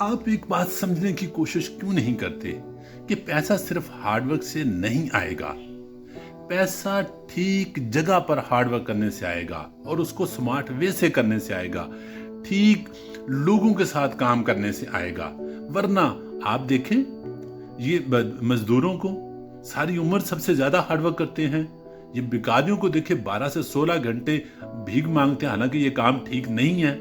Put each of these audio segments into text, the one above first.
आप एक बात समझने की कोशिश क्यों नहीं करते कि पैसा सिर्फ हार्डवर्क से नहीं आएगा। पैसा ठीक जगह पर हार्डवर्क करने से आएगा और उसको स्मार्ट वे से करने से आएगा, ठीक लोगों के साथ काम करने से आएगा। वरना आप देखें, ये मजदूरों को सारी उम्र सबसे ज्यादा हार्डवर्क करते हैं। ये भिखारियों को देखे 12 से 16 घंटे भीख मांगते हैं, हालांकि ये काम ठीक नहीं है,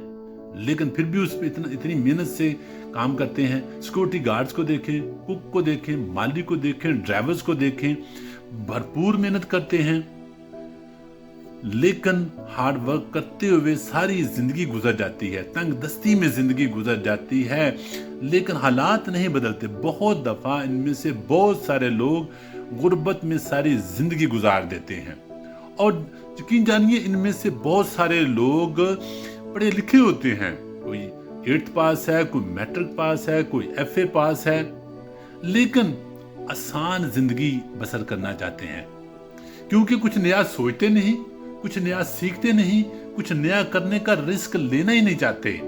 लेकिन फिर भी उस पर इतनी मेहनत से काम करते हैं। सिक्योरिटी गार्ड्स को देखें, कुक को देखें, माली को देखें, ड्राइवर्स को देखें, भरपूर मेहनत करते हैं, लेकिन हार्ड वर्क करते हुए सारी जिंदगी गुजर जाती है, तंग दस्ती में जिंदगी गुजर जाती है, लेकिन हालात नहीं बदलते। बहुत दफा इनमें से बहुत सारे लोग गुर्बत में सारी जिंदगी गुजार देते हैं और यकीन जानिए इनमें से बहुत सारे लोग पढ़े लिखे होते हैं। कोई 8th पास है, कोई मैट्रिक पास है, कोई FA पास है, लेकिन आसान जिंदगी बसर करना चाहते हैं क्योंकि कुछ नया सोचते नहीं, कुछ नया सीखते नहीं, कुछ नया करने का रिस्क लेना ही नहीं चाहते।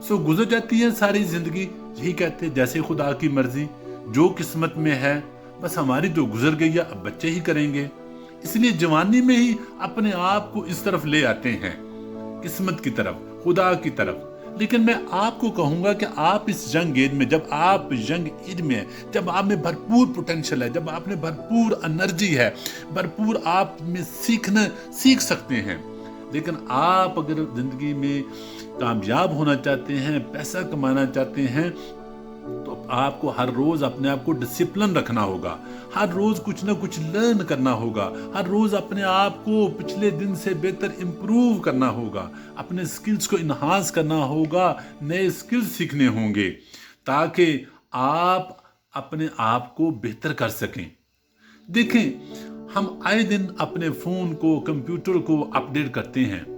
सो गुजर जाती है सारी जिंदगी। यही कहते जैसे खुदा की मर्जी, जो किस्मत में है, बस हमारी जो गुजर गई है अब बच्चे ही करेंगे। इसलिए जवानी में ही अपने आप को इस तरफ ले आते हैं, किस्मत की तरफ, खुदा की तरफ। लेकिन मैं आपको कहूंगा कि आप इस यंग एज में, जब आप यंग एज में हैं, जब आप में भरपूर पोटेंशियल है, जब आप में भरपूर एनर्जी है, भरपूर आप में सीख सकते हैं, लेकिन आप अगर जिंदगी में कामयाब होना चाहते हैं, पैसा कमाना चाहते हैं, तो आपको हर रोज अपने आप को डिसिप्लिन रखना होगा, हर रोज कुछ ना कुछ लर्न करना होगा, हर रोज अपने आप को पिछले दिन से बेहतर इंप्रूव करना होगा, अपने स्किल्स को इन्हांस करना होगा, नए स्किल्स सीखने होंगे ताकि आप अपने आप को बेहतर कर सकें। देखें, हम आए दिन अपने फोन को, कंप्यूटर को अपडेट करते हैं,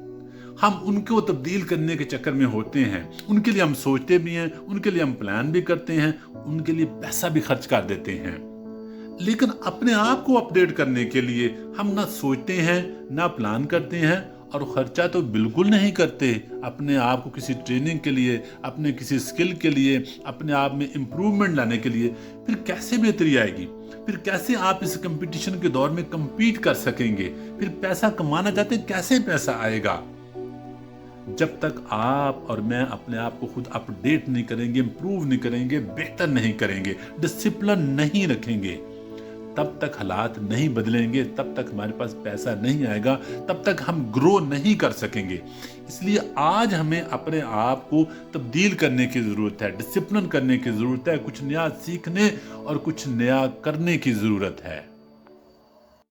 हम उनको तब्दील करने के चक्कर में होते हैं, उनके लिए हम सोचते भी हैं, उनके लिए हम प्लान भी करते हैं, उनके लिए पैसा भी खर्च कर देते हैं, लेकिन अपने आप को अपडेट करने के लिए हम ना सोचते हैं, ना प्लान करते हैं और खर्चा तो बिल्कुल नहीं करते अपने आप को किसी ट्रेनिंग के लिए, अपने किसी स्किल के लिए, अपने आप में इम्प्रूवमेंट लाने के लिए। फिर कैसे बेहतरी आएगी? फिर कैसे आप इस कंपटीशन के दौर में compete कर सकेंगे? फिर पैसा कमाना चाहते हैं, कैसे पैसा आएगा? जब तक आप और मैं अपने आप को खुद अपडेट नहीं करेंगे, इंप्रूव नहीं करेंगे, बेहतर नहीं करेंगे, डिसिप्लिन नहीं रखेंगे, तब तक हालात नहीं बदलेंगे, तब तक हमारे पास पैसा नहीं आएगा, तब तक हम ग्रो नहीं कर सकेंगे। इसलिए आज हमें अपने आप को तब्दील करने की ज़रूरत है, डिसिप्लिन करने की ज़रूरत है, कुछ नया सीखने और कुछ नया करने की ज़रूरत है।